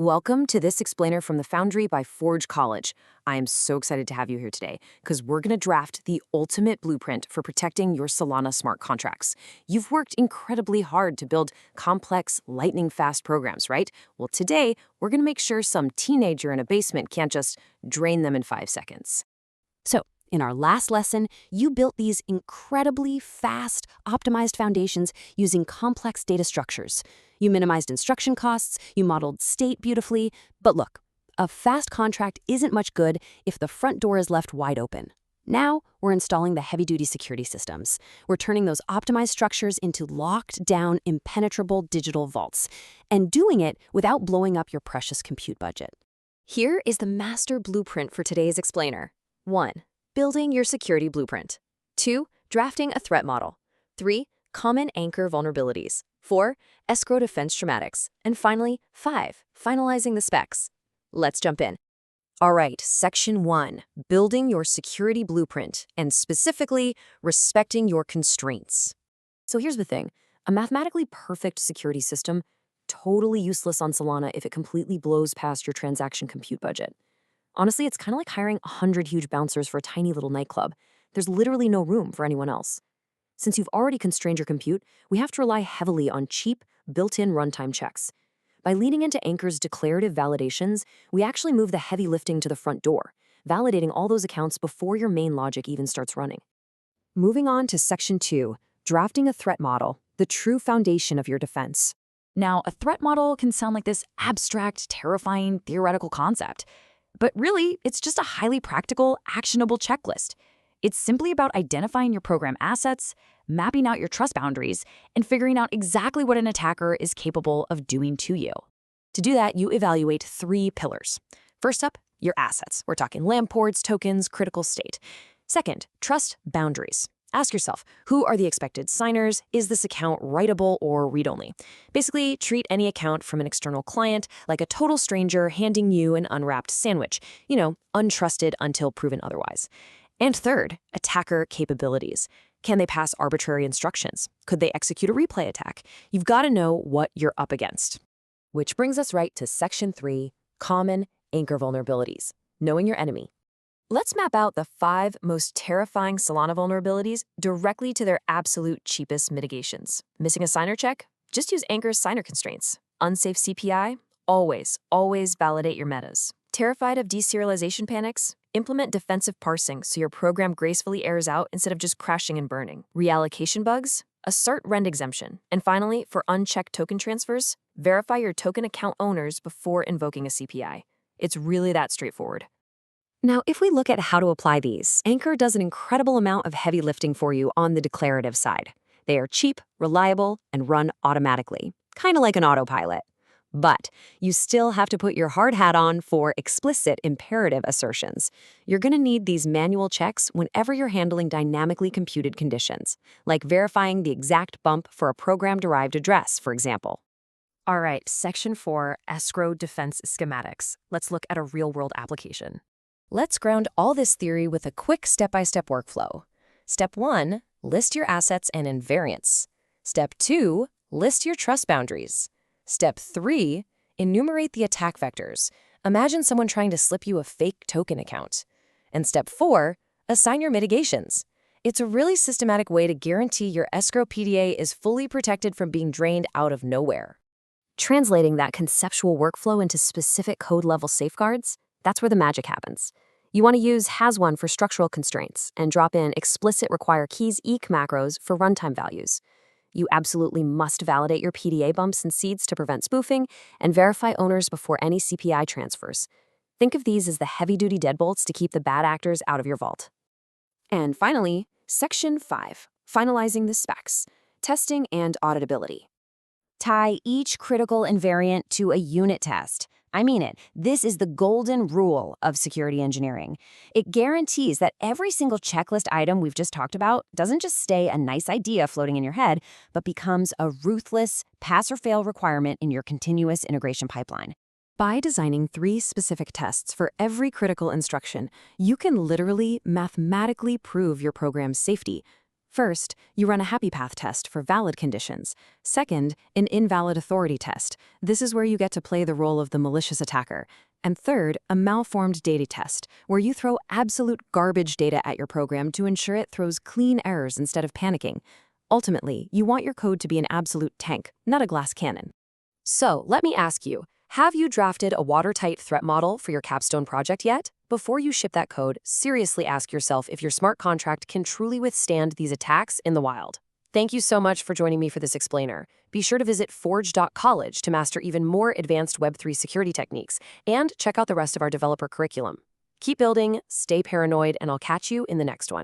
Welcome to this explainer from the Foundry by Forge College. I am so excited to have you here today because we're going to draft the ultimate blueprint for protecting your Solana smart contracts. You've worked incredibly hard to build complex, lightning-fast programs, right? Well, today, we're going to make sure some teenager in a basement can't just drain them in 5 seconds. So, in our last lesson, you built these incredibly fast, optimized foundations using complex data structures. You minimized instruction costs, you modeled state beautifully, but look, a fast contract isn't much good if the front door is left wide open. Now, we're installing the heavy-duty security systems. We're turning those optimized structures into locked-down, impenetrable digital vaults, and doing it without blowing up your precious compute budget. Here is the master blueprint for today's explainer. 1. Building your security blueprint. 2. Drafting a threat model. 3. Common anchor vulnerabilities. 4. Escrow defense schematics. And finally, 5. Finalizing the specs. Let's jump in. All right, Section 1, building your security blueprint, and specifically, respecting your constraints. So here's the thing. A mathematically perfect security system, totally useless on Solana if it completely blows past your transaction compute budget. Honestly, it's kind of like hiring 100 huge bouncers for a tiny little nightclub. There's literally no room for anyone else. Since you've already constrained your compute, we have to rely heavily on cheap, built-in runtime checks. By leaning into Anchor's declarative validations, we actually move the heavy lifting to the front door, validating all those accounts before your main logic even starts running. Moving on to Section 2, drafting a threat model, the true foundation of your defense. Now, a threat model can sound like this abstract, terrifying, theoretical concept. But really, it's just a highly practical, actionable checklist. It's simply about identifying your program assets, mapping out your trust boundaries, and figuring out exactly what an attacker is capable of doing to you. To do that, you evaluate 3 pillars. First up, your assets. We're talking LAMP ports, tokens, critical state. Second, trust boundaries. Ask yourself, who are the expected signers? Is this account writable or read-only? Basically, treat any account from an external client like a total stranger handing you an unwrapped sandwich. Untrusted until proven otherwise. And third, attacker capabilities. Can they pass arbitrary instructions? Could they execute a replay attack? You've got to know what you're up against. Which brings us right to Section 3, common anchor vulnerabilities, knowing your enemy. Let's map out the 5 most terrifying Solana vulnerabilities directly to their absolute cheapest mitigations. Missing a signer check? Just use Anchor's signer constraints. Unsafe CPI? Always validate your metas. Terrified of deserialization panics? Implement defensive parsing so your program gracefully airs out instead of just crashing and burning. Reallocation bugs? Assert rend exemption. And finally, for unchecked token transfers, verify your token account owners before invoking a CPI. It's really that straightforward. Now, if we look at how to apply these, Anchor does an incredible amount of heavy lifting for you on the declarative side. They are cheap, reliable, and run automatically, kind of like an autopilot. But you still have to put your hard hat on for explicit imperative assertions. You're going to need these manual checks whenever you're handling dynamically computed conditions, like verifying the exact bump for a program-derived address, for example. All right, Section 4, escrow defense schematics. Let's look at a real-world application. Let's ground all this theory with a quick step-by-step workflow. Step 1, list your assets and invariants. Step 2, list your trust boundaries. Step 3, enumerate the attack vectors. Imagine someone trying to slip you a fake token account. And Step 4, assign your mitigations. It's a really systematic way to guarantee your escrow PDA is fully protected from being drained out of nowhere. Translating that conceptual workflow into specific code-level safeguards, that's where the magic happens. You want to use has-one for structural constraints and drop in explicit require keys eq macros for runtime values. You absolutely must validate your PDA bumps and seeds to prevent spoofing and verify owners before any CPI transfers. Think of these as the heavy-duty deadbolts to keep the bad actors out of your vault. And finally, Section 5, finalizing the specs, testing and auditability. Tie each critical invariant to a unit test. I mean it. This is the golden rule of security engineering. It guarantees that every single checklist item we've just talked about doesn't just stay a nice idea floating in your head, but becomes a ruthless pass-or-fail requirement in your continuous integration pipeline. By designing 3 specific tests for every critical instruction, you can literally mathematically prove your program's safety. First, you run a happy path test for valid conditions. Second, an invalid authority test. This is where you get to play the role of the malicious attacker. And third, a malformed data test, where you throw absolute garbage data at your program to ensure it throws clean errors instead of panicking. Ultimately, you want your code to be an absolute tank, not a glass cannon. So, let me ask you, have you drafted a watertight threat model for your capstone project yet? Before you ship that code, seriously ask yourself if your smart contract can truly withstand these attacks in the wild. Thank you so much for joining me for this explainer. Be sure to visit forge.college to master even more advanced Web3 security techniques, and check out the rest of our developer curriculum. Keep building, stay paranoid, and I'll catch you in the next one.